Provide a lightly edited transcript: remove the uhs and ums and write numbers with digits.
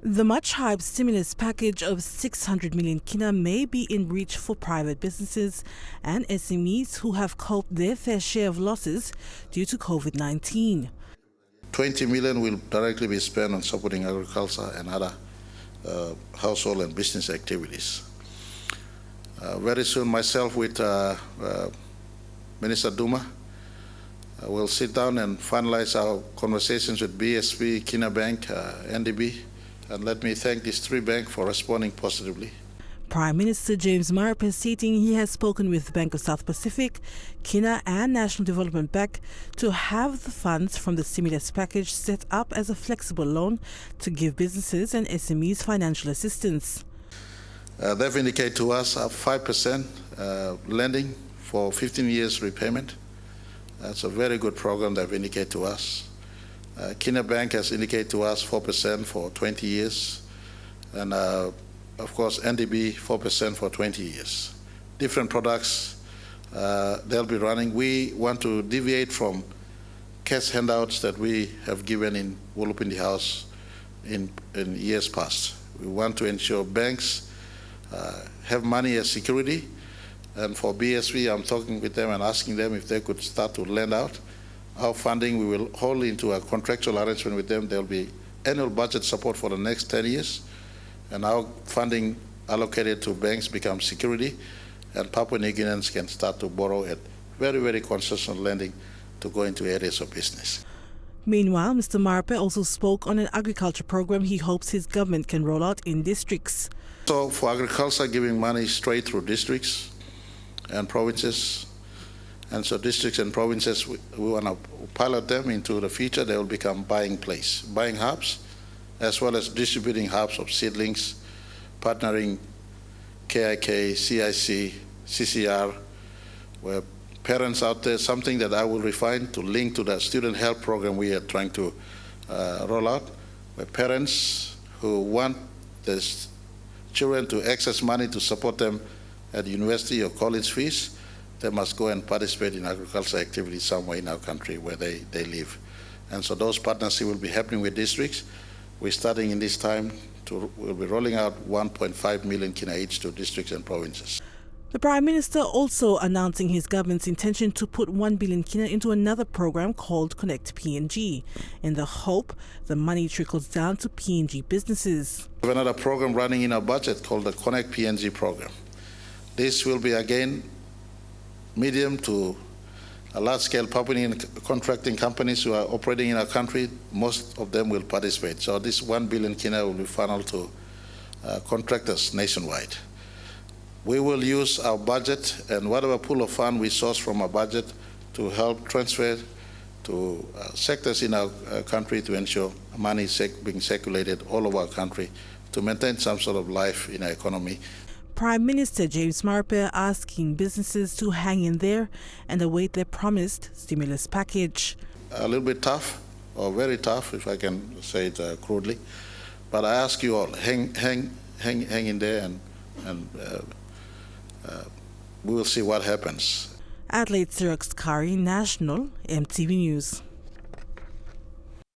The much-hyped stimulus package of 600 million Kina may be in reach for private businesses and SMEs who have coped their fair share of losses due to COVID-19. 20 million will directly be spent on supporting agriculture and other household and business activities. Very soon, myself with Minister Duma will sit down and finalize our conversations with BSP, Kina Bank, NDB, and let me thank these three banks for responding positively. Prime Minister James Marape stating he has spoken with Bank of South Pacific, Kina and National Development Bank to have the funds from the stimulus package set up as a flexible loan to give businesses and SMEs financial assistance. They've indicated to us a 5% lending for 15 years repayment. That's a very good program they've indicated to us. Kina Bank has indicated to us 4% for 20 years, and of course NDB 4% for 20 years. Different products they'll be running. We want to deviate from cash handouts that we have given in Wulupindi House in years past. We want to ensure banks have money as security, and for BSV I'm talking with them and asking them if they could start to lend out. Our funding we will hold into a contractual arrangement with them. There will be annual budget support for the next 10 years, and our funding allocated to banks becomes security, and Papua New Guineans can start to borrow at very, very concessional lending to go into areas of business. Meanwhile, Mr. Marape also spoke on an agriculture program he hopes his government can roll out in districts. So for agriculture, giving money straight through districts and provinces. And so districts and provinces, we want to pilot them into the future. They will become buying hubs, as well as distributing hubs of seedlings, partnering KIK, CIC, CCR, where parents out there, something that I will refine to link to the student health program we are trying to roll out, where parents who want their children to access money to support them at university or college fees, they must go and participate in agricultural activities somewhere in our country where they live. And so those partnerships will be happening with districts. We're starting in this time, we'll be rolling out 1.5 million Kina each to districts and provinces. The Prime Minister also announcing his government's intention to put 1 billion Kina into another program called Connect PNG, in the hope the money trickles down to PNG businesses. We have another program running in our budget called the Connect PNG program. This will be again medium to large-scale Papua contracting companies who are operating in our country. Most of them will participate. So this 1 billion Kina will be funneled to contractors nationwide. We will use our budget and whatever pool of fund we source from our budget to help transfer to sectors in our country to ensure money is being circulated all over our country to maintain some sort of life in our economy. Prime Minister James Marape asking businesses to hang in there and await their promised stimulus package. A little bit tough, or very tough, if I can say it crudely. But I ask you all, hang in there, and we will see what happens. Adelaide Xerox Kari, National EMTV News.